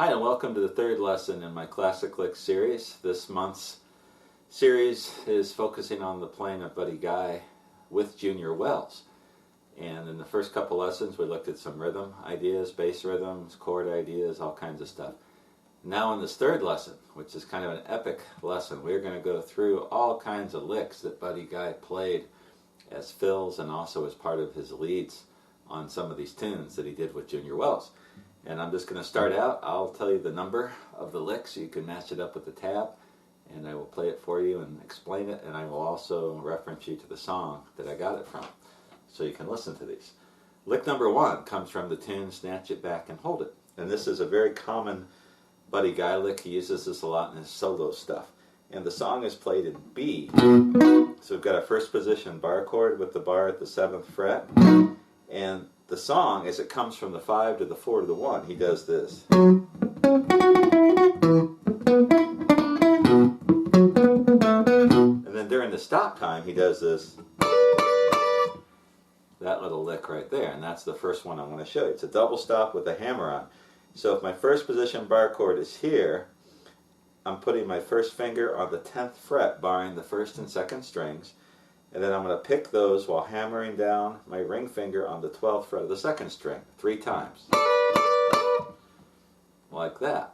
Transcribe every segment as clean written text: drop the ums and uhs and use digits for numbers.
Hi, and welcome to the third lesson in my Classic Licks series. This month's series is focusing on the playing of Buddy Guy with Junior Wells. And in the first couple lessons we looked at some rhythm ideas, bass rhythms, chord ideas, all kinds of stuff. Now in this third lesson, which is kind of an epic lesson, we're going to go through all kinds of licks that Buddy Guy played as fills and also as part of his leads on some of these tunes that he did with Junior Wells. And I'm just going to start out. I'll tell you the number of the lick so you can match it up with the tab, and I will play it for you and explain it, and I will also reference you to the song that I got it from so you can listen to these. Lick number one comes from the tune Snatch It Back and Hold It, and this is a very common Buddy Guy lick. He uses this a lot in his solo stuff, and the song is played in B. So we've got a first position bar chord with the bar at the 7th fret, and the song, as it comes from the 5 to the 4 to the 1, he does this. And then during the stop time, he does this. That little lick right there, and that's the first one I want to show you. It's a double stop with a hammer on. So if my first position bar chord is here, I'm putting my first finger on the 10th fret, barring the 1st and 2nd strings. And then I'm going to pick those while hammering down my ring finger on the 12th fret of the 2nd string 3 times. Like that.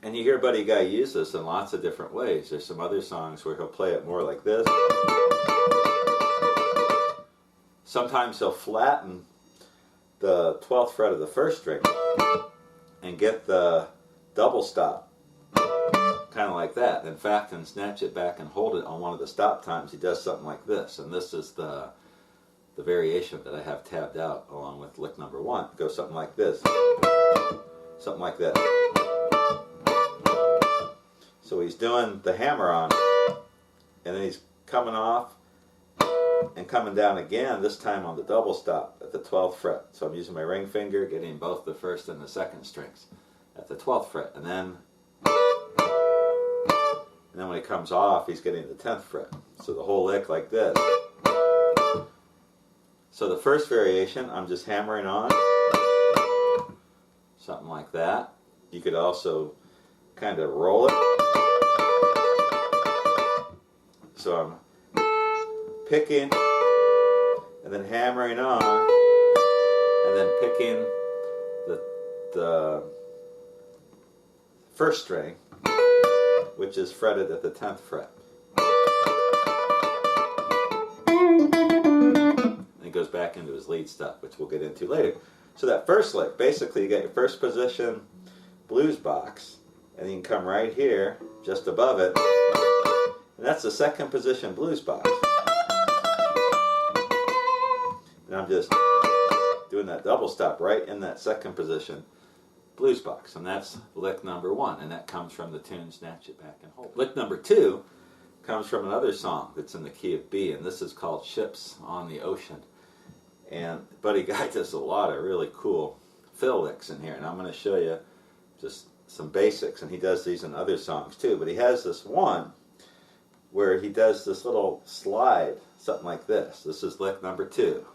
And you hear Buddy Guy use this in lots of different ways. There's some other songs where he'll play it more like this. Sometimes he'll flatten the 12th fret of the 1st string and get the double stop. Kind of like that. In fact, in Snatch It Back and Hold It, on one of the stop times, he does something like this. And this is the variation that I have tabbed out along with lick number one. It goes something like this. Something like that. So he's doing the hammer on, and then he's coming off and coming down again, this time on the double stop at the 12th fret. So I'm using my ring finger, getting both the 1st and the 2nd strings at the 12th fret. And then when he comes off, he's getting the 10th fret. So the whole lick like this. So the first variation, I'm just hammering on. Something like that. You could also kind of roll it. So I'm picking, and then hammering on, and then picking the first string, which is fretted at the 10th fret. And he goes back into his lead stuff, which we'll get into later. So that first lick, basically you get your first position blues box, and you can come right here, just above it, and that's the second position blues box. And I'm just doing that double stop right in that second position blues box, and that's lick number one, and that comes from the tune Snatch It Back and Hold It. Lick number two comes from another song that's in the key of B, and this is called Ships on the Ocean. And Buddy Guy does a lot of really cool fill licks in here, and I'm going to show you just some basics, and he does these in other songs too, but he has this one where he does this little slide, something like this. This is lick number two.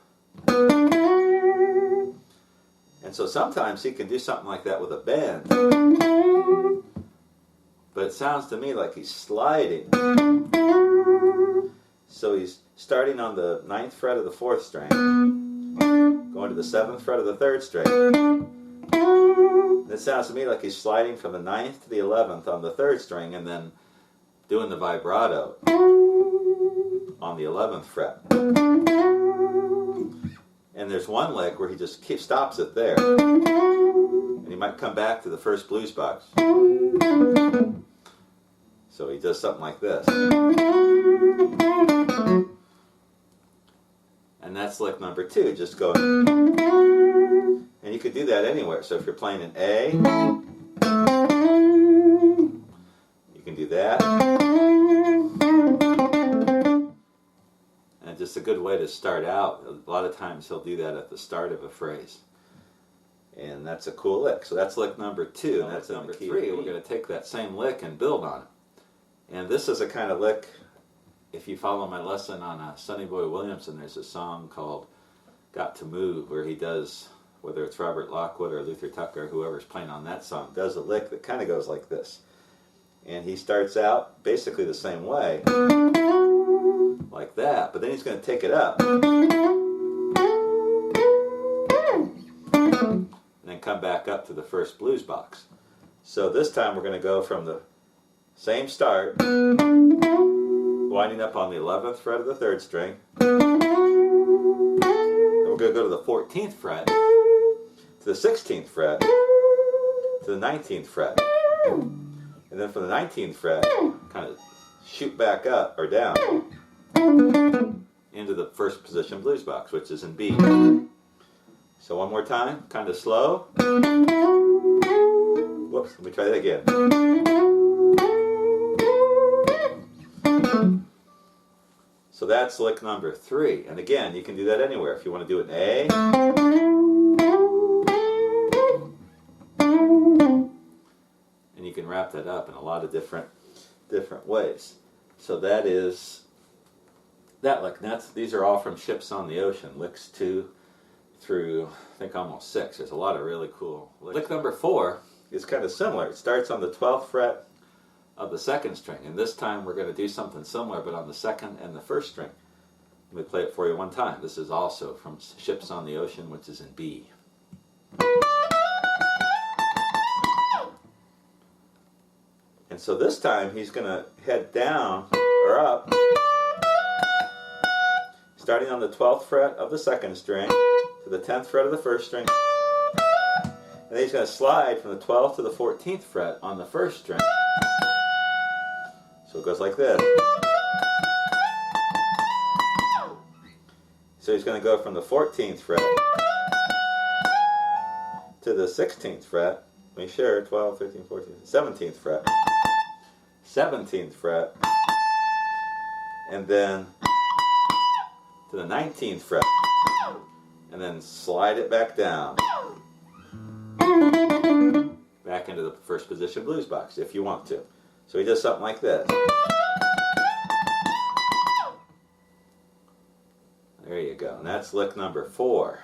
And so sometimes he can do something like that with a bend. But it sounds to me like he's sliding. So he's starting on the 9th fret of the 4th string, going to the 7th fret of the 3rd string. And it sounds to me like he's sliding from the 9th to the 11th on the 3rd string, and then doing the vibrato on the 11th fret. And there's one lick where he just stops it there. And he might come back to the first blues box. So he does something like this. And that's lick number two, just going. And you could do that anywhere. So if you're playing an A, you can do that. And just a good way to start out. A lot of times he'll do that at the start of a phrase. And that's a cool lick. So that's lick number two. And that's number three. We're going to take that same lick and build on it. And this is a kind of lick, if you follow my lesson on Sonny Boy Williamson, there's a song called Got to Move where he does whether it's Robert Lockwood or Luther Tucker, whoever's playing on that song, does a lick that kind of goes like this. And he starts out basically the same way, like that, but then he's going to take it up. And then come back up to the first blues box. So this time we're going to go from the same start, winding up on the 11th fret of the 3rd string. Then we're going to go to the 14th fret, to the 16th fret, to the 19th fret. And then from the 19th fret, kind of shoot back up or down into the first position blues box, which is in B. So one more time, kind of slow. Whoops, let me try that again. So that's lick number 3. And again, you can do that anywhere. If you want to do it in A, and you can wrap that up in a lot of different ways. So that is that lick. These are all from Ships on the Ocean, licks 2 through I think almost 6. There's a lot of really cool licks. Lick number 4 is kind of similar. It starts on the 12th fret of the 2nd string, and this time we're going to do something similar, but on the 2nd and the 1st string. Let me play it for you one time. This is also from Ships on the Ocean, which is in B. And so this time he's going to head down or up, starting on the 12th fret of the 2nd string to the 10th fret of the 1st string. And then he's going to slide from the 12th to the 14th fret on the 1st string. So it goes like this. So he's going to go from the 14th fret to the 16th fret. Make sure, 12, 13, 14, 17th fret. 17th fret. And then to the 19th fret. And then slide it back down. Back into the first position blues box if you want to. So he does something like this. There you go. And that's lick number 4.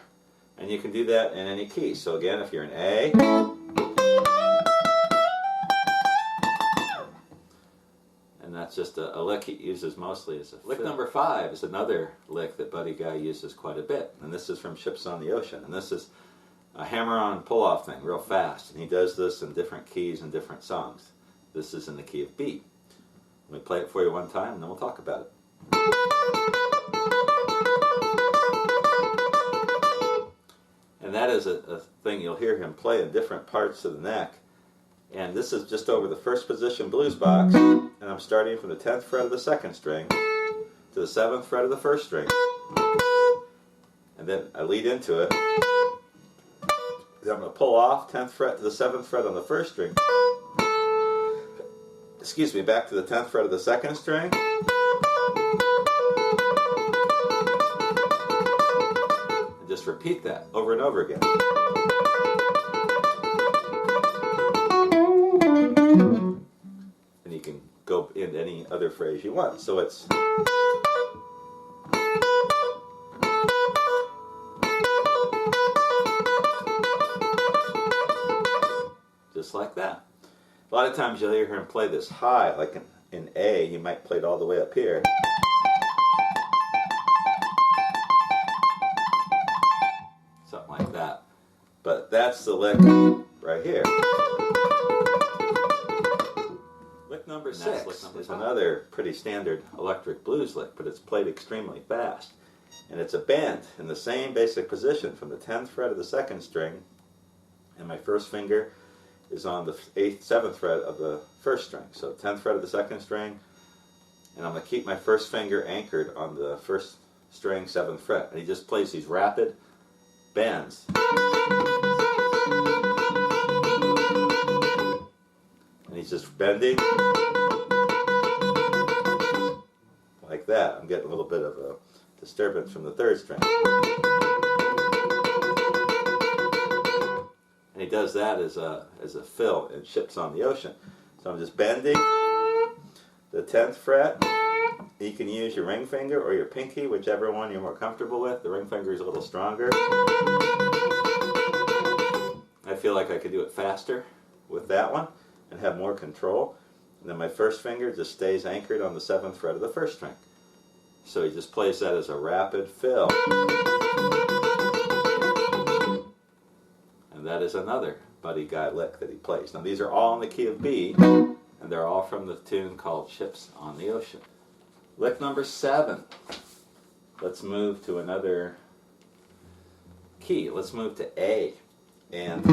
And you can do that in any key. So again, if you're in A, and that's just a lick he uses mostly as a lick. Number 5 is another lick that Buddy Guy uses quite a bit. And this is from Ships on the Ocean. And this is a hammer-on pull-off thing, real fast. And he does this in different keys and different songs. This is in the key of B. Let me play it for you one time, and then we'll talk about it. And that is a thing you'll hear him play in different parts of the neck. And this is just over the first position blues box, and I'm starting from the 10th fret of the 2nd string to the 7th fret of the 1st string. And then I lead into it. Then I'm going to pull off 10th fret to the 7th fret on the 1st string. Excuse me, back to the 10th fret of the 2nd string. And just repeat that over and over again. And you can go into any other phrase you want. So it's just like that. A lot of times you'll hear him play this high, like in A, he might play it all the way up here. Something like that. But that's the lick right here. Lick number 6 is another pretty standard electric blues lick, but it's played extremely fast. And it's a bend in the same basic position from the 10th fret of the 2nd string, and my first finger is on the 7th fret of the 1st string. So 10th fret of the 2nd string, and I'm going to keep my first finger anchored on the 1st string, 7th fret. And he just plays these rapid bends. And he's just bending like that. I'm getting a little bit of a disturbance from the 3rd string. And he does that as a fill in Ships on the Ocean. So I'm just bending the 10th fret. You can use your ring finger or your pinky, whichever one you're more comfortable with. The ring finger is a little stronger. feel like I could do it faster with that one and have more control. And then my first finger just stays anchored on the 7th fret of the 1st string. So he just plays that as a rapid fill. And that is another Buddy Guy lick that he plays. Now these are all in the key of B, and they're all from the tune called Ships on the Ocean. Lick number 7. Let's move to another key. Let's move to A. And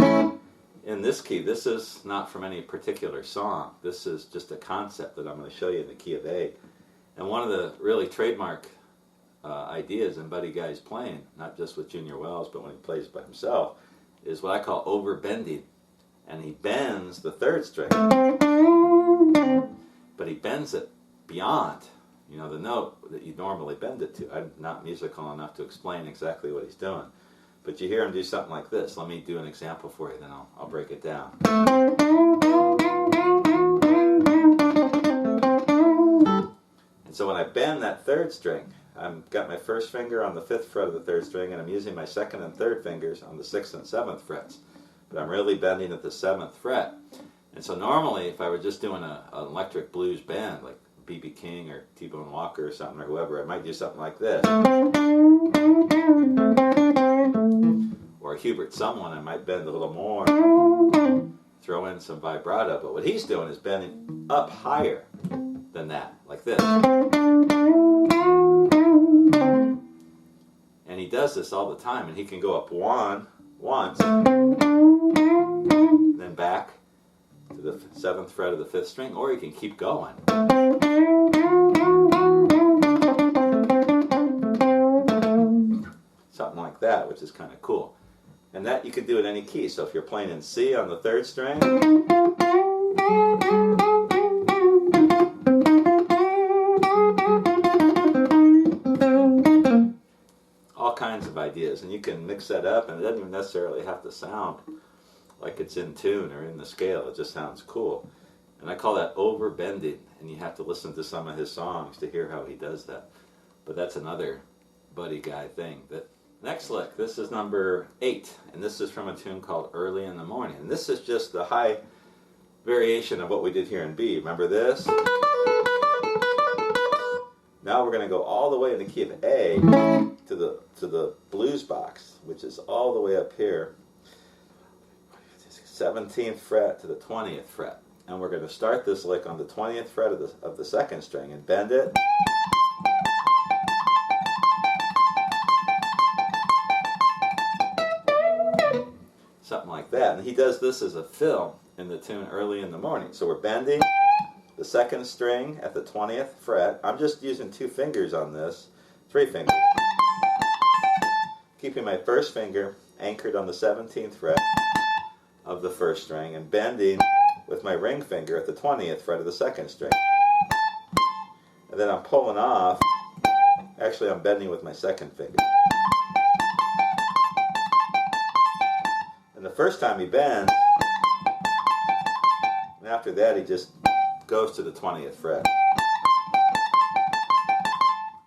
in this key, this is not from any particular song. This is just a concept that I'm going to show you in the key of A. And one of the really trademark ideas in Buddy Guy's playing, not just with Junior Wells, but when he plays by himself, is what I call overbending. And he bends the 3rd string, but he bends it beyond, you know, the note that you normally bend it to. I'm not musical enough to explain exactly what he's doing. But you hear him do something like this. Let me do an example for you, then I'll break it down. And so when I bend that 3rd string, I've got my first finger on the 5th fret of the 3rd string, and I'm using my 2nd and 3rd fingers on the 6th and 7th frets. But I'm really bending at the 7th fret. And so normally, if I were just doing an electric blues band, like B.B. King or T-Bone Walker or something, or whoever, I might do something like this. Or Hubert Someone, I might bend a little more, throw in some vibrato. But what he's doing is bending up higher than that, like this. And he does this all the time, and he can go up once, then back to the 7th fret of the 5th string, or he can keep going. Something like that, which is kind of cool. And that you can do in any key. So if you're playing in C on the 3rd string, all kinds of ideas. And you can mix that up, and it doesn't even necessarily have to sound like it's in tune or in the scale. It just sounds cool. And I call that overbending. And you have to listen to some of his songs to hear how he does that. But that's another Buddy Guy thing. Next lick, this is number 8, and this is from a tune called Early in the Morning. And this is just the high variation of what we did here in B. Remember this? Now we're going to go all the way in the key of A to the blues box, which is all the way up here, 17th fret to the 20th fret. And we're going to start this lick on the 20th fret of the 2nd string and bend it. Something like that. And he does this as a fill in the tune Early in the Morning. So we're bending the 2nd string at the 20th fret. I'm just using 2 fingers on this, 3 fingers. Keeping my first finger anchored on the 17th fret of the 1st string and bending with my ring finger at the 20th fret of the 2nd string. And then I'm pulling off. Actually, I'm bending with my 2nd finger. And the first time he bends, and after that he just goes to the 20th fret.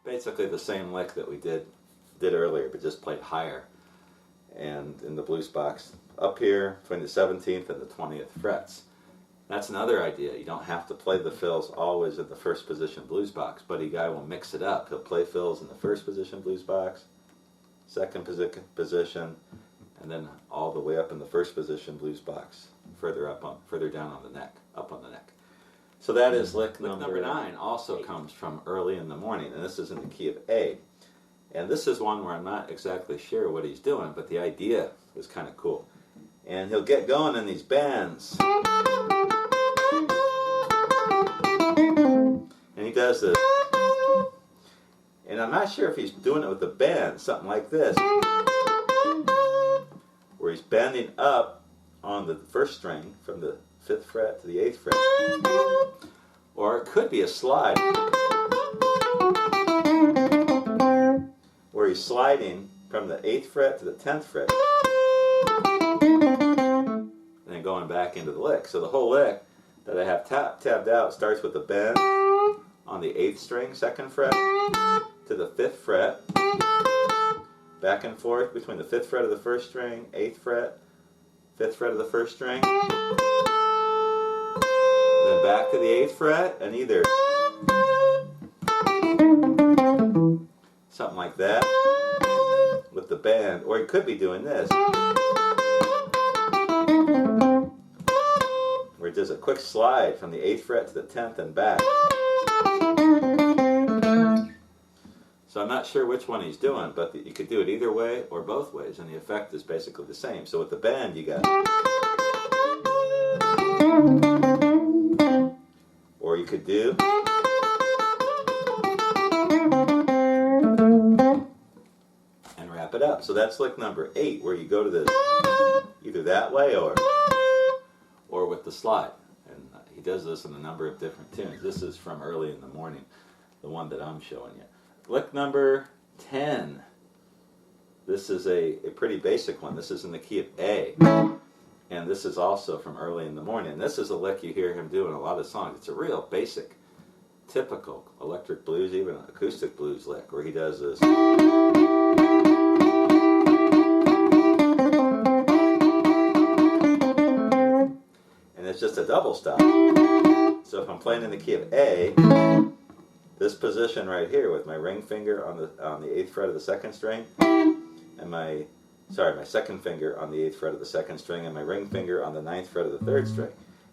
Basically the same lick that we did earlier, but just played higher. And in the blues box, up here between the 17th and the 20th frets. That's another idea. You don't have to play the fills always in the 1st position blues box. Buddy Guy will mix it up. He'll play fills in the 1st position blues box, 2nd position, and then all the way up in the 1st position blues box, further down on the neck, up on the neck. So that is lick number 9. Also comes from Early in the Morning, and this is in the key of A. And this is one where I'm not exactly sure what he's doing, but the idea is kind of cool. And he'll get going in these bends. And he does this. And I'm not sure if he's doing it with the bend, something like this, where he's bending up on the 1st string from the 5th fret to the 8th fret. Or it could be a slide, where he's sliding from the 8th fret to the 10th fret, and then going back into the lick. So the whole lick that I have tabbed out starts with the bend on the 8th string, 2nd fret, to the 5th fret, back and forth between the 5th fret of the 1st string, 8th fret, 5th fret of the 1st string, then back to the 8th fret, and either something like that with the band, or you could be doing this, where it does a quick slide from the 8th fret to the 10th and back. So I'm not sure which one he's doing, but you could do it either way or both ways, and the effect is basically the same. So with the bend, you got, or you could do, and wrap it up. So that's lick number 8, where you go to this either that way or with the slide. And he does this in a number of different tunes. This is from Early in the Morning, the one that I'm showing you. Lick number 10. This is a pretty basic one. This is in the key of A. And this is also from Early in the Morning. This is a lick you hear him do in a lot of songs. It's a real basic, typical electric blues, even acoustic blues lick, where he does this. And it's just a double stop. So if I'm playing in the key of A, this position right here with my ring finger on the 8th fret of the 2nd string, and my second finger on the 8th fret of the 2nd string, and my ring finger on the 9th fret of the 3rd string.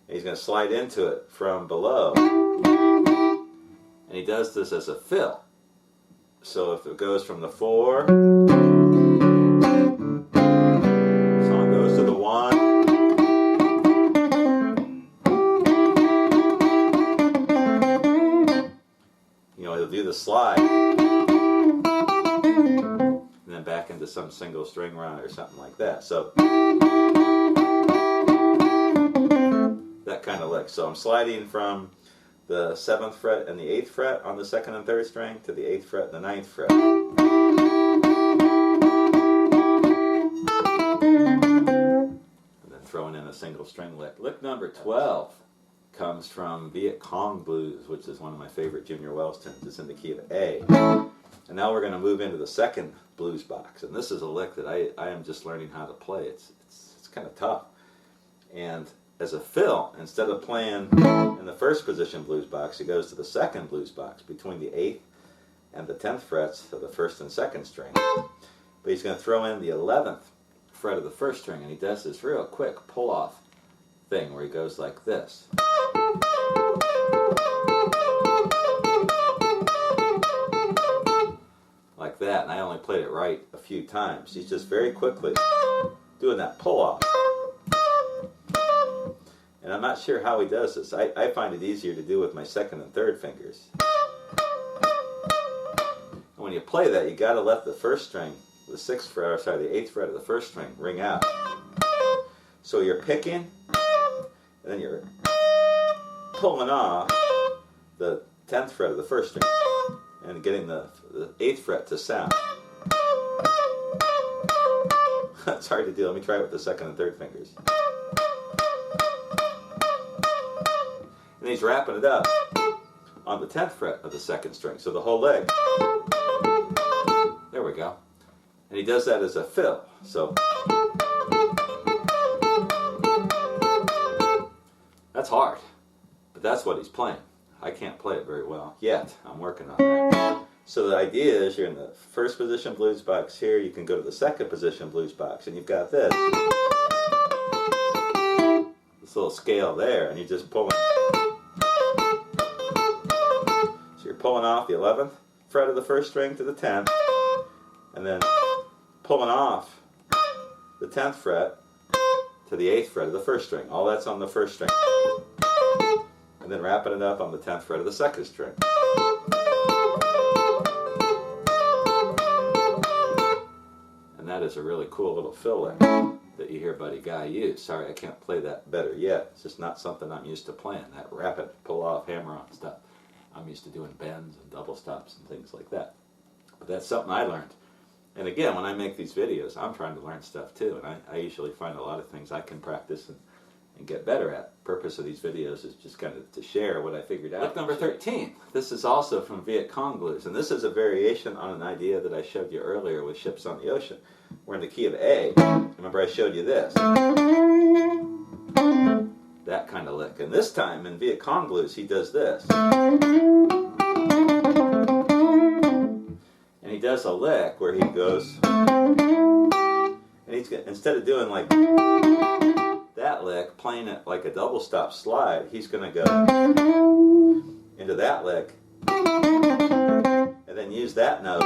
And he's going to slide into it from below, and he does this as a fill. So if it goes from the 4, song goes to the 1, he'll do the slide, and then back into some single string run or something like that. So that kind of lick. So I'm sliding from the 7th fret and the 8th fret on the 2nd and 3rd string to the 8th fret and the 9th fret. And then throwing in a single string lick. Lick number 12 comes from Viet Cong Blues, which is one of my favorite Junior Wells tunes. It's in the key of A. And now we're going to move into the second blues box. And this is a lick that I am just learning how to play. It's kind of tough. And as a fill, instead of playing in the 1st position blues box, he goes to the 2nd blues box between the 8th and the 10th frets of the 1st and 2nd string. But he's going to throw in the 11th fret of the 1st string, and he does this real quick pull-off thing where he goes like this. Like that, and I only played it right a few times. He's just very quickly doing that pull-off. And I'm not sure how he does this. I find it easier to do with my 2nd and 3rd fingers. And when you play that, you got to let the 1st string, the 6th fret, or sorry, the 8th fret of the 1st string ring out. So you're picking, and then you're pulling off the 10th fret of the 1st string and getting the 8th fret to sound. It's hard to do. Let me try it with the 2nd and 3rd fingers. And he's wrapping it up on the 10th fret of the 2nd string. So the whole leg. There we go. And he does that as a fill. So that's hard, but that's what he's playing. I can't play it very well yet. I'm working on that. So the idea is you're in the 1st position blues box here. You can go to the 2nd position blues box, and you've got this little scale there, and you're just pulling. So you're pulling off the 11th fret of the 1st string to the 10th, and then pulling off the 10th fret to the 8th fret of the 1st string. All that's on the 1st string. And then wrapping it up on the 10th fret of the 2nd string. And that is a really cool little fill lick that you hear Buddy Guy use. Sorry, I can't play that better yet. It's just not something I'm used to playing. That rapid pull-off, hammer-on stuff. I'm used to doing bends and double stops and things like that. But that's something I learned. And again, when I make these videos, I'm trying to learn stuff too. And I usually find a lot of things I can practice and get better at. purpose of these videos is just kind of to share what I figured out. Lick number 13. This is also from Viet Cong Blues, and this is a variation on an idea that I showed you earlier with Ships on the Ocean. We're in the key of A. Remember I showed you this. That kind of lick. And this time in Viet Cong Blues he does this. And he does a lick where he goes, and he's instead of doing like that lick, playing it like a double stop slide, he's going to go into that lick and then use that note,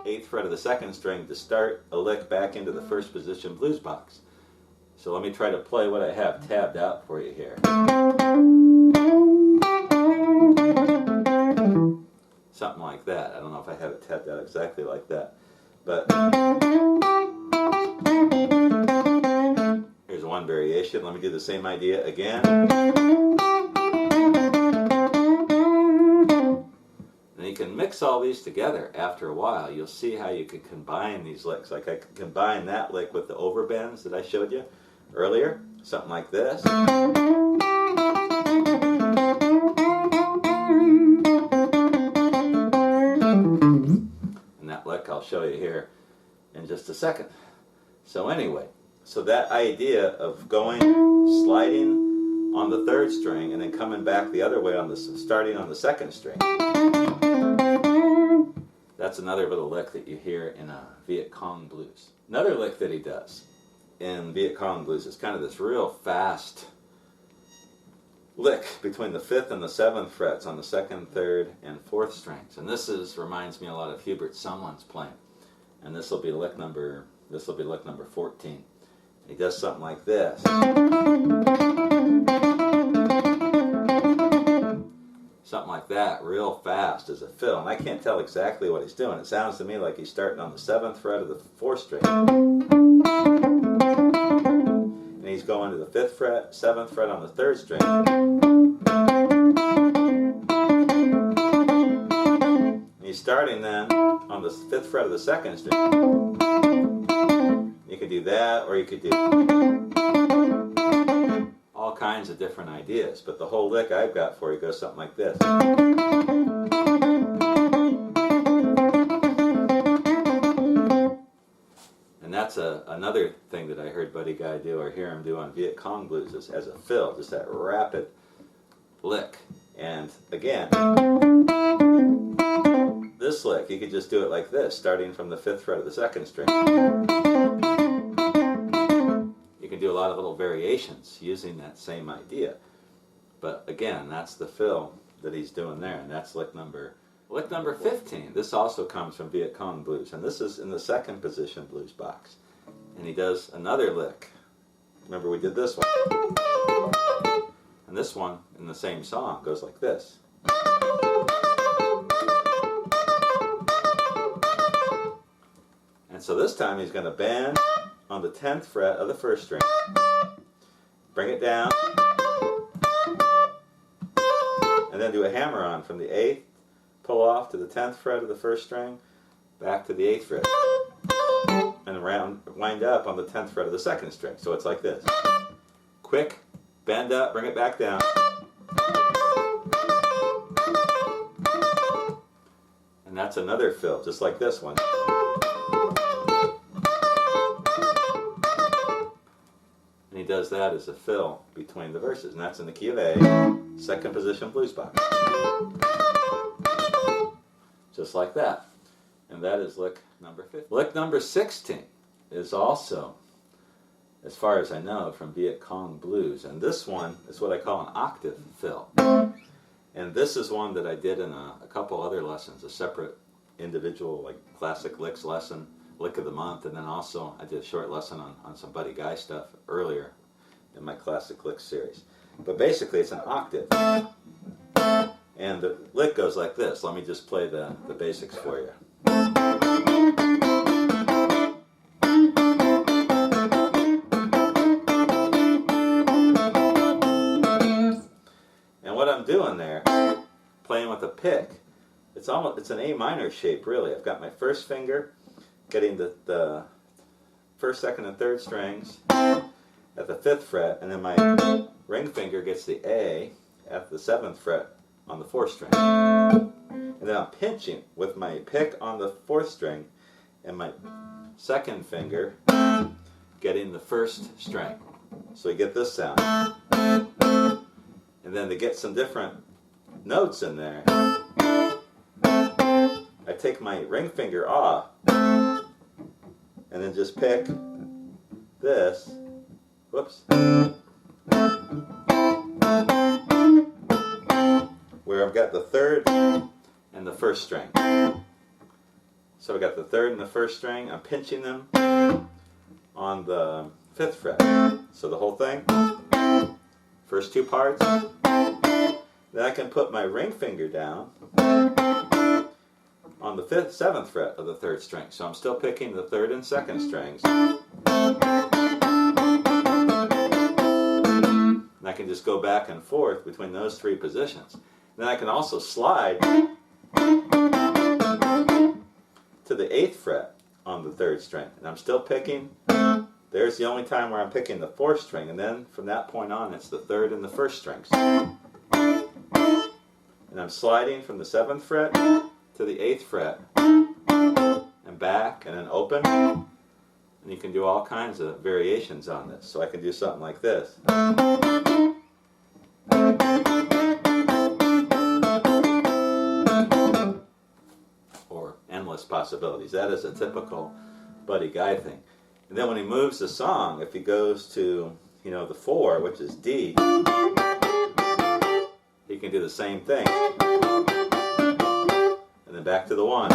8th fret of the 2nd string, to start a lick back into the first position blues box. So let me try to play what I have tabbed out for you here. Something like that. I don't know if I have it tabbed out exactly like that, but here's one variation. Let me do the same idea again. And you can mix all these together after a while. You'll see how you can combine these licks. Like I can combine that lick with the overbends that I showed you earlier. Something like this. And that lick I'll show you here in just a second. So anyway, so that idea of going, sliding on the 3rd string and then coming back the other way on the starting on the 2nd string. That's another little lick that you hear in a Viet Cong Blues. Another lick that he does in Viet Cong Blues is kind of this real fast lick between the 5th and the 7th frets on the 2nd, 3rd, and 4th strings. And this reminds me a lot of Hubert Sumlin's playing. And this will be lick number 14. He does something like this. Something like that, real fast as a fill. And I can't tell exactly what he's doing. It sounds to me like he's starting on the 7th fret of the 4th string. And he's going to the 5th fret, 7th fret on the 3rd string. And he's starting then on the 5th fret of the 2nd string. You could do that, or you could do all kinds of different ideas. But the whole lick I've got for you goes something like this. And that's another thing that I heard Buddy Guy do, or hear him do on Viet Cong Blues, is as a fill, just that rapid lick. And again, this lick, you could just do it like this, starting from the 5th fret of the 2nd string. You can do a lot of little variations using that same idea. But again, that's the fill that he's doing there, and that's lick number 15. This also comes from Viet Cong Blues, and this is in the 2nd position blues box. And he does another lick. Remember we did this one. And this one, in the same song, goes like this. And so this time he's going to bend on the 10th fret of the 1st string, bring it down, and then do a hammer on from the 8th, pull off to the 10th fret of the 1st string, back to the 8th fret, and wind up on the 10th fret of the 2nd string. So it's like this. Quick, bend up, bring it back down. And that's another fill, just like this one. And he does that as a fill between the verses. And that's in the key of A, 2nd position blues box. Just like that. And that is lick number 15. Lick number 16 is also, as far as I know, from Viet Cong Blues. And this one is what I call an octave fill. And this is one that I did in a couple other lessons, a separate individual like classic licks lesson, lick of the month, and then also I did a short lesson on some Buddy Guy stuff earlier in my classic licks series. But basically it's an octave. And the lick goes like this. Let me just play the basics for you. And what I'm doing there, playing with a pick, it's an A minor shape really. I've got my first finger getting the 1st, 2nd, and 3rd strings, at the 5th fret, and then my ring finger gets the A at the 7th fret on the 4th string. And then I'm pinching with my pick on the 4th string and my second finger getting the 1st string. So we get this sound. And then to get some different notes in there, I take my ring finger off and then just pick this, whoops, where I've got the 3rd and the 1st string. So I've got the 3rd and the 1st string, I'm pinching them on the 5th fret. So the whole thing, first 2 parts. Then I can put my ring finger down on the 5th, 7th fret of the 3rd string. So I'm still picking the 3rd and 2nd strings. And I can just go back and forth between those 3 positions. Then I can also slide to the 8th fret on the 3rd string. And I'm still picking, there's the only time where I'm picking the 4th string, and then from that point on it's the 3rd and the 1st strings. And I'm sliding from the 7th fret to the 8th fret, and back, and then open. And you can do all kinds of variations on this. So I can do something like this. Or endless possibilities. That is a typical Buddy Guy thing. And then when he moves the song, if he goes to, the 4, which is D, he can do the same thing. And then back to the 1.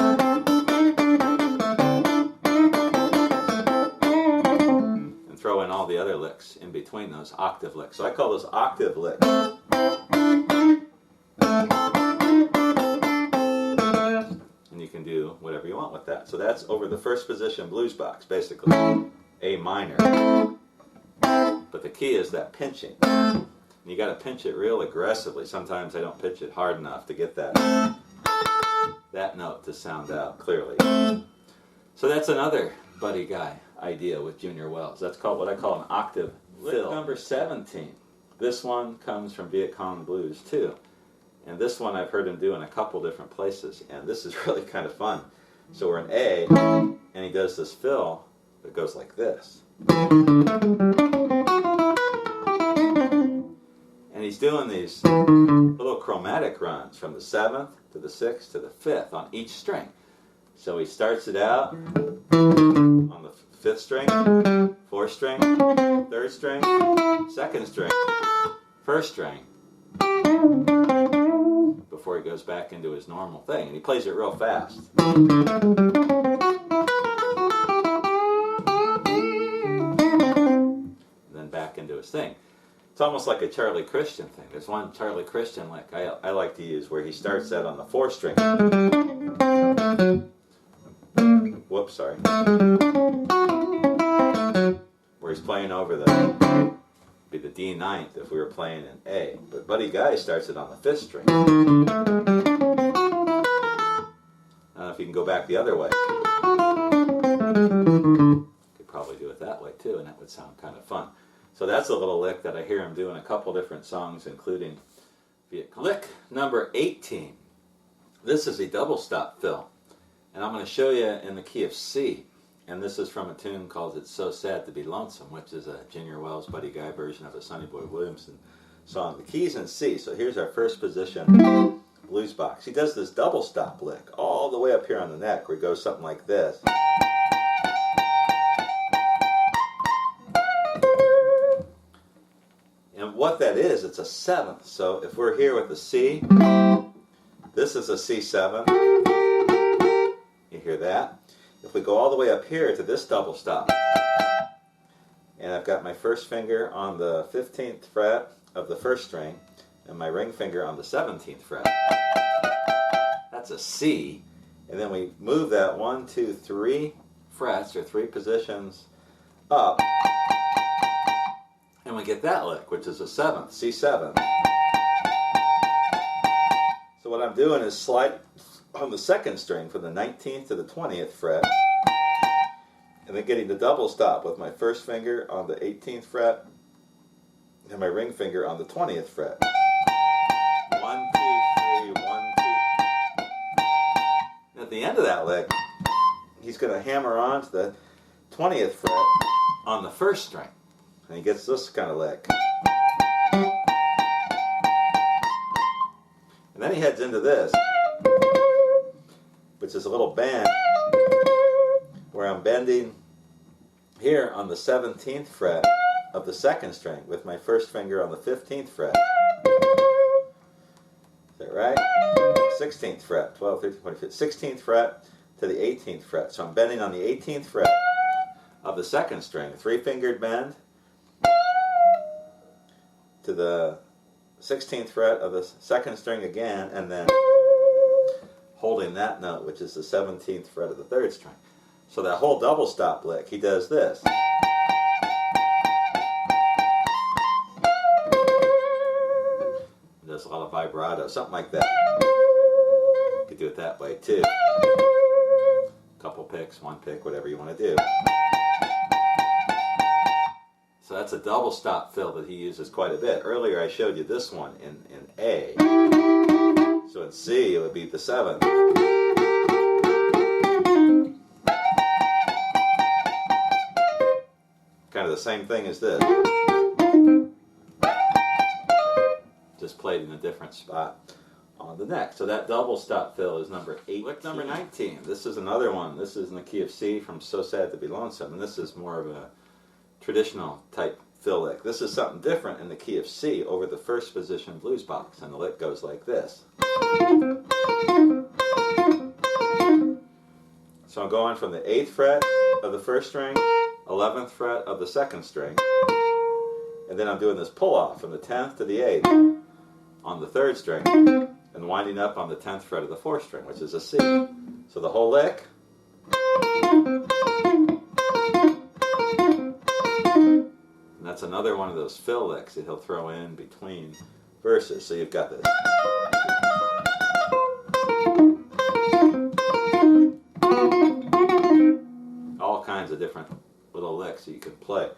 And throw in all the other licks in between those, octave licks. So I call those octave licks. And you can do whatever you want with that. So that's over the 1st position blues box, basically. A minor. But the key is that pinching. And you got to pinch it real aggressively. Sometimes I don't pitch it hard enough to get that note to sound out clearly. So that's another Buddy Guy idea with Junior Wells. That's called what I call an octave fill. Number 17. This one comes from Viet Cong Blues too. And this one I've heard him do in a couple different places. And this is really kind of fun. So we're in A, and he does this fill that goes like this. And he's doing these little chromatic runs from the 7th to the 6th to the 5th on each string. So he starts it out on the 5th string, 4th string, 3rd string, 2nd string, 1st string, before he goes back into his normal thing. And he plays it real fast. And then back into his thing. It's almost like a Charlie Christian thing. There's one Charlie Christian lick I like to use where he starts that on the 4th string. Whoops, sorry. Where he's playing over the D 9th if we were playing in A. But Buddy Guy starts it on the 5th string. I don't know if you can go back the other way. Could probably do it that way too, and that would sound kind of fun. So that's a little lick that I hear him do in a couple different songs, including Viet Cong. Lick number 18. This is a double stop fill. And I'm going to show you in the key of C. And this is from a tune called It's So Sad to Be Lonesome, which is a Junior Wells Buddy Guy version of a Sonny Boy Williamson song. The key's in C. So here's our 1st position blues box. He does this double stop lick all the way up here on the neck where he goes something like this. And what that is, it's a 7th. So if we're here with the C, this is a C7. You hear that? If we go all the way up here to this double stop, and I've got my 1st finger on the 15th fret of the 1st string, and my ring finger on the 17th fret, that's a C. And then we move that 1, 2, 3 frets, or 3 positions up, and we get that lick, which is a 7th, C7. So what I'm doing is slide on the 2nd string from the 19th to the 20th fret, and then getting the double stop with my first finger on the 18th fret and my ring finger on the 20th fret. 1, 2, 3, 1, 2. And at the end of that lick, he's going to hammer onto the 20th fret on the first string, and he gets this kind of lick. And then he heads into this, which is a little bend where I'm bending here on the 17th fret of the second string with my first finger on the 15th fret. Is that right? 16th fret, 12, 13, 14, 16th fret to the 18th fret. So I'm bending on the 18th fret of the second string, 3-fingered bend to the 16th fret of the second string again, and then holding that note, which is the 17th fret of the third string. So that whole double stop lick, he does this. He does a lot of vibrato, something like that. You could do it that way too. Couple picks, one pick, whatever you want to do. So that's a double stop fill that he uses quite a bit. Earlier I showed you this one in A. So in C it would be the 7th. Kind of the same thing as this. Just played in a different spot on the neck. So that double stop fill is number 8. Lick number 19. This is another one. This is in the key of C from So Sad to Be Lonesome. And this is more of a traditional type fill lick. This is something different in the key of C over the first position blues box. And the lick goes like this. So I'm going from the 8th fret of the first string, 11th fret of the second string, and then I'm doing this pull off from the 10th to the 8th on the third string, and winding up on the 10th fret of the fourth string, which is a C. So the whole lick. And that's another one of those fill licks that he'll throw in between verses. So you've got this. All kinds of different little licks that you can play.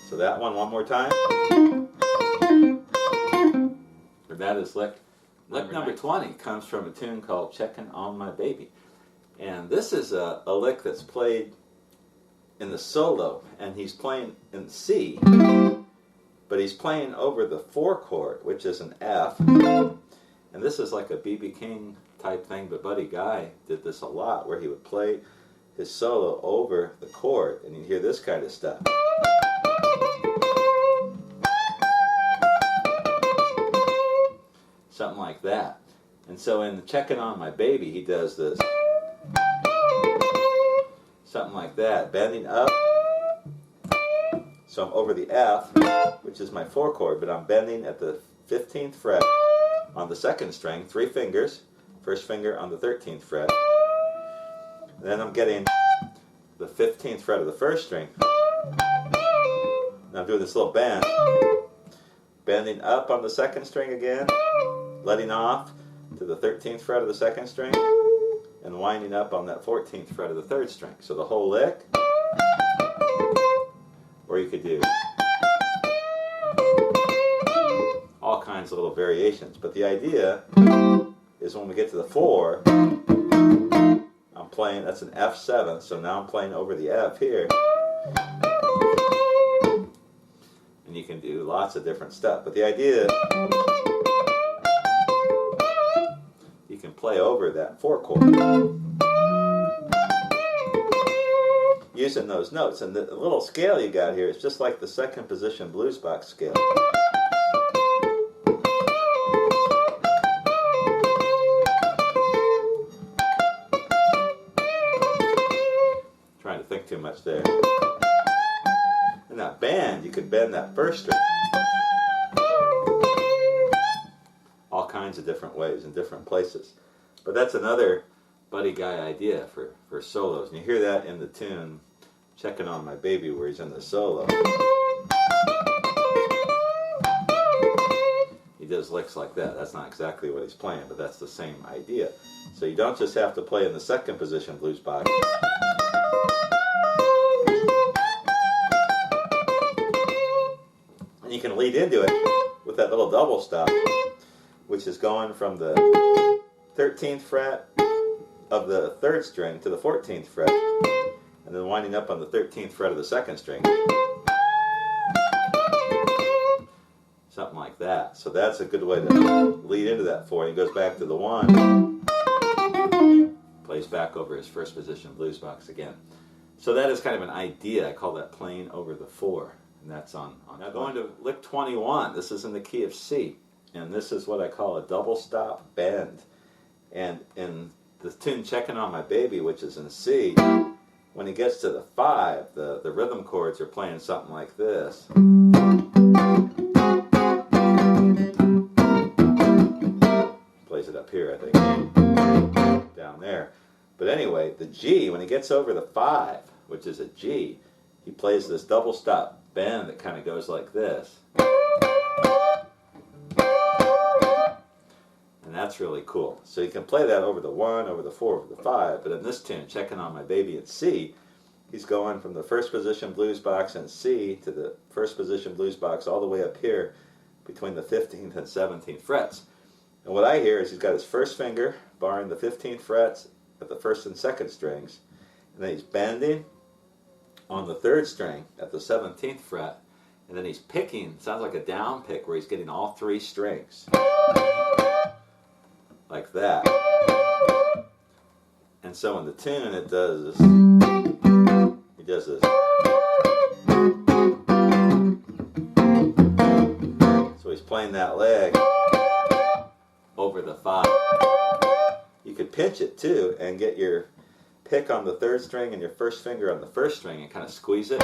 So that one more time. Or that is lick number 20 comes from a tune called Checkin' on My Baby. And this is a lick that's played in the solo, and he's playing in C, but he's playing over the 4 chord, which is an F. And this is like a B.B. King type thing, but Buddy Guy did this a lot, where he would play his solo over the chord, and you'd hear this kind of stuff. Something like that. And so in Checkin' on My Baby, he does this. Something like that, bending up. So I'm over the F, which is my 4 chord, but I'm bending at the 15th fret on the second string, 3 fingers, first finger on the 13th fret. And then I'm getting the 15th fret of the first string. And I'm doing this little bend, bending up on the second string again, letting off to the 13th fret of the second string, and winding up on that 14th fret of the third string. So the whole lick, or you could do all kinds of little variations. But the idea is when we get to the 4, I'm playing, that's an F7, so now I'm playing over the F here. And you can do lots of different stuff. But the idea, you can play over that 4 chord using those notes. And the little scale you got here is just like the second position blues box scale. Trying to think too much there. And that bend, you could bend that first string all kinds of different ways in different places. But that's another Buddy Guy idea for solos. And you hear that in the tune Checkin' on My Baby, where he's in the solo. He does licks like that. That's not exactly what he's playing, but that's the same idea. So you don't just have to play in the second position blues box. lead into it with that little double stop, which is going from the 13th fret of the 3rd string to the 14th fret, and then winding up on the 13th fret of the 2nd string. Something like that. So that's a good way to lead into that 4. He goes back to the 1, plays back over his first position blues box again. So that is kind of an idea. I call that playing over the 4. And that's on. Now going to lick 21. This is in the key of C. And this is what I call a double stop bend. And in the tune Checking on My Baby, which is in C, when he gets to the 5, the rhythm chords are playing something like this. Plays it up here, I think. Down there. But anyway, the G, when he gets over the 5, which is a G, he plays this double stop bend that kind of goes like this. And that's really cool. So you can play that over the 1, over the 4, over the 5, but in this tune, Checking on My Baby in C, he's going from the first position blues box in C to the first position blues box all the way up here between the 15th and 17th frets. And what I hear is he's got his first finger barring the 15th frets at the 1st and 2nd strings, and then he's bending on the 3rd string at the 17th fret, and then he's picking, sounds like a down pick where he's getting all 3 strings. Like that. And so in the tune it does this. He does this. So he's playing that leg over the 5. You could pinch it too and get your pick on the 3rd string and your first finger on the 1st string and kind of squeeze it.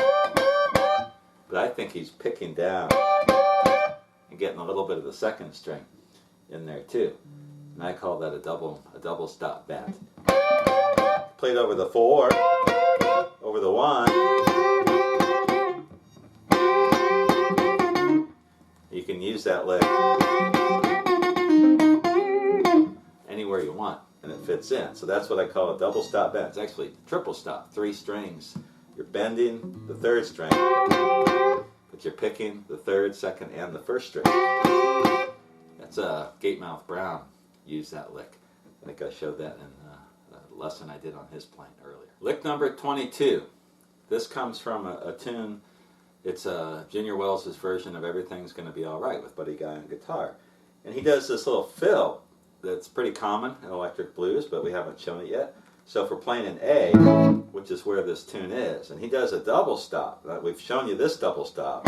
But I think he's picking down and getting a little bit of the 2nd string in there too. And I call that a double stop bend. Played over the 4, over the 1. You can use that lick anywhere you want, and it fits in. So that's what I call a double stop bend. It's actually triple stop, 3 strings. You're bending the 3rd string, but you're picking the 3rd, 2nd, and the 1st string. That's Gatemouth Brown used that lick. I think I showed that in a lesson I did on his playing earlier. Lick number 22. This comes from a tune. It's Junior Wells' version of Everything's Gonna Be Alright with Buddy Guy on guitar. And he does this little fill that's pretty common in electric blues, but we haven't shown it yet. So if we're playing in A, which is where this tune is, and he does a double stop. We've shown you this double stop.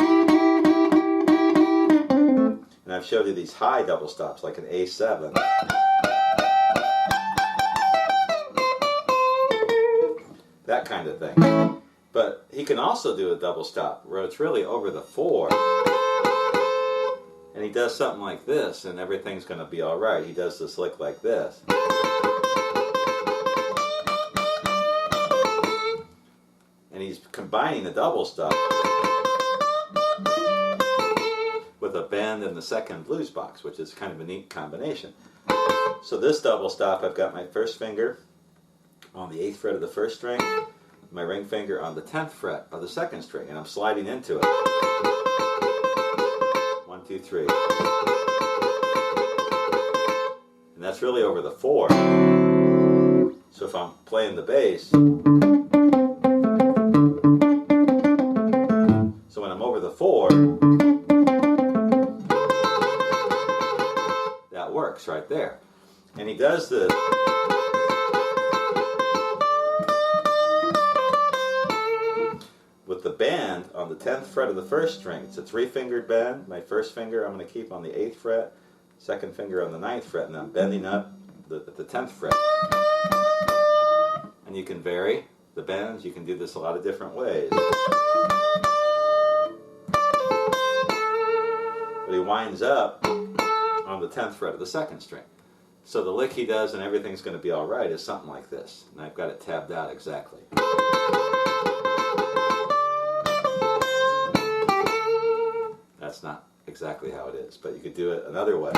And I've showed you these high double stops, like an A7. That kind of thing. But he can also do a double stop, where it's really over the 4. And he does something like this, and Everything's Gonna Be Alright. He does this lick like this. And he's combining the double stop with a bend in the 2nd blues box, which is kind of a neat combination. So this double stop, I've got my first finger on the 8th fret of the 1st string, my ring finger on the 10th fret of the 2nd string, and I'm sliding into it. 1, 2, 3. And that's really over the 4. So if I'm playing the bass, so when I'm over the 4, that works right there. And he does this with the bend on the 10th fret of the 1st string. It's a 3-fingered bend. My first finger I'm going to keep on the 8th fret, 2nd finger on the 9th fret, and I'm bending up at the 10th fret. And you can vary the bends. You can do this a lot of different ways. But he winds up on the 10th fret of the 2nd string. So the lick he does and Everything's Gonna Be Alright is something like this. And I've got it tabbed out exactly. That's not exactly how it is, but you could do it another way.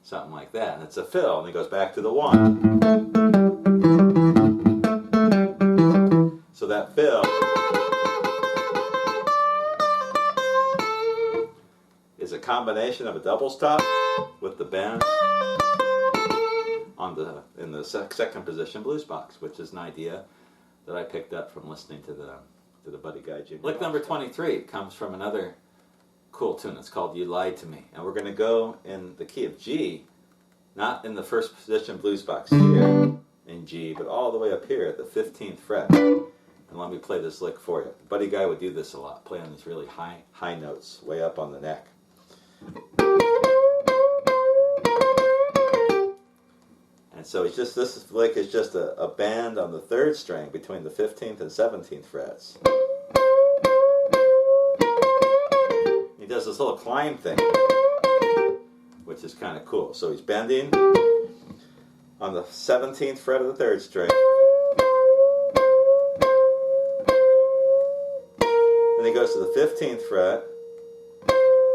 Something like that. And it's a fill, and he goes back to the 1. So that fill combination of a double stop with the bend in the second position blues box, which is an idea that I picked up from listening to the Buddy Guy Jr. Lick number 23 comes from another cool tune. It's called "You Lied to Me," and we're going to go in the key of G, not in the first position blues box here in G, but all the way up here at the 15th fret. And let me play this lick for you. Buddy Guy would do this a lot, play on these really high notes way up on the neck. And so this lick is just a bend on the 3rd string between the 15th and 17th frets. He does this little climb thing, which is kind of cool. So he's bending on the 17th fret of the 3rd string. Then he goes to the 15th fret,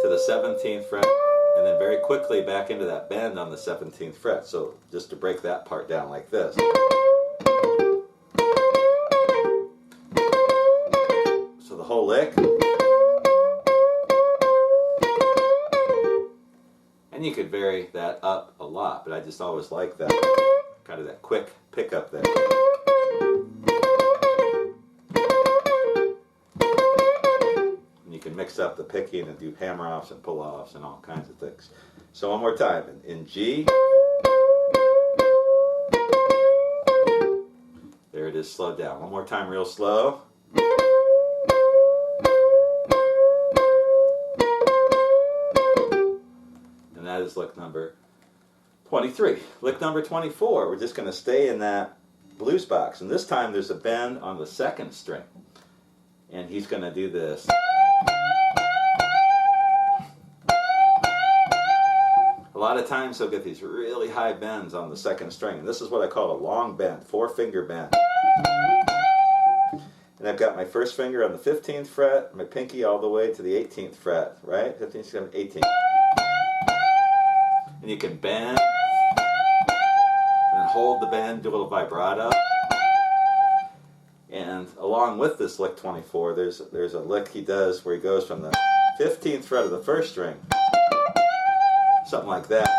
to the 17th fret, and then very quickly back into that bend on the 17th fret. So just to break that part down like this. So the whole lick. And you could vary that up a lot, but I just always like that, kind of that quick pickup there. And you can mix up the picking and do hammer-offs and pull-offs and all kinds of things. So one more time, in G, there it is slowed down. One more time real slow. And that is lick number 23. Lick number 24, we're just going to stay in that blues box. And this time there's a bend on the 2nd string. And he's going to do this. A lot of times he'll get these really high bends on the 2nd string. And this is what I call a long bend, 4-finger bend. And I've got my first finger on the 15th fret, my pinky all the way to the 18th fret, right? 15th, 17th, 18th. And you can bend, and then hold the bend, do a little vibrato. And along with this lick 24, there's a lick he does where he goes from the 15th fret of the 1st string, something like that.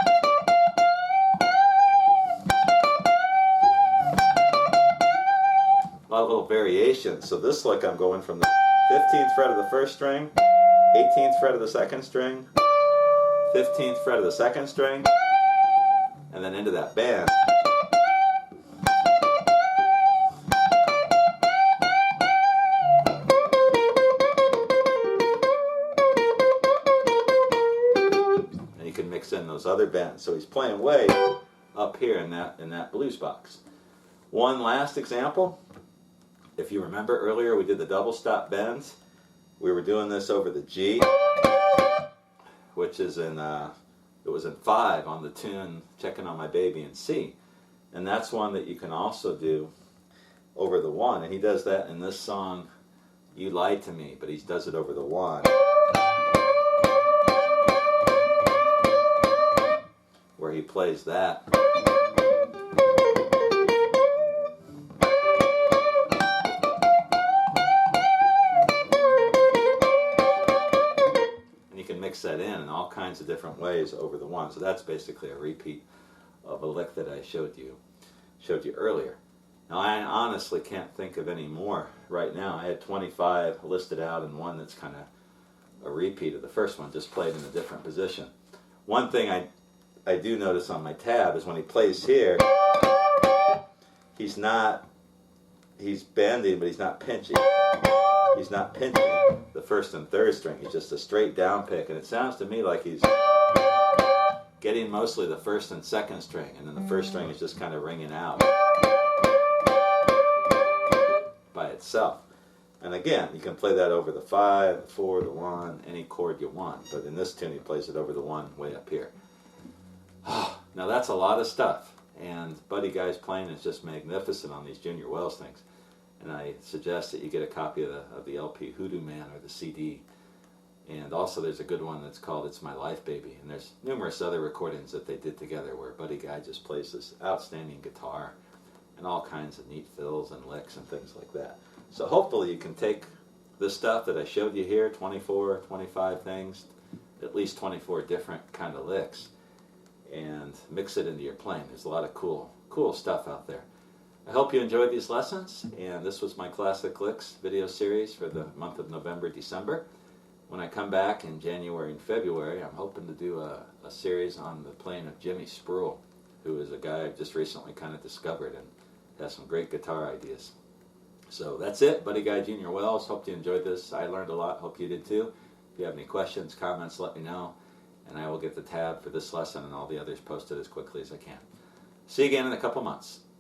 A lot of little variations. So this lick I'm going from the 15th fret of the 1st string, 18th fret of the 2nd string, 15th fret of the 2nd string, and then into that bend. And you can mix in those other bends. So he's playing way up here in that blues box. One last example. If you remember earlier, we did the double stop bends. We were doing this over the G, which is it was in 5 on the tune Checking on My Baby in C. And that's one that you can also do over the 1. And he does that in this song, You Lied to Me, but he does it over the 1. Where he plays that. Mix that in all kinds of different ways over the 1. So that's basically a repeat of a lick that I showed you earlier. Now I honestly can't think of any more right now. I had 25 listed out and one that's kind of a repeat of the first one, just played in a different position. One thing I do notice on my tab is when he plays here, he's bending, but he's not pinching. He's not pinching the 1st and 3rd string. He's just a straight down pick. And it sounds to me like he's getting mostly the 1st and 2nd string. And then the 1st string is just kind of ringing out by itself. And again, you can play that over the 5, the 4, the 1, any chord you want. But in this tune, he plays it over the 1 way up here. Now that's a lot of stuff. And Buddy Guy's playing is just magnificent on these Junior Wells things. And I suggest that you get a copy of the LP Hoodoo Man or the CD. And also there's a good one that's called It's My Life Baby. And there's numerous other recordings that they did together where Buddy Guy just plays this outstanding guitar and all kinds of neat fills and licks and things like that. So hopefully you can take this stuff that I showed you here, 24, 25 things, at least 24 different kind of licks and mix it into your playing. There's a lot of cool stuff out there. I hope you enjoyed these lessons, and this was my Classic Licks video series for the month of November, December. When I come back in January and February, I'm hoping to do a series on the playing of Jimmy Spruill, who is a guy I've just recently kind of discovered and has some great guitar ideas. So that's it, Buddy Guy Junior Wells. Hope you enjoyed this. I learned a lot. Hope you did too. If you have any questions, comments, let me know, and I will get the tab for this lesson and all the others posted as quickly as I can. See you again in a couple months.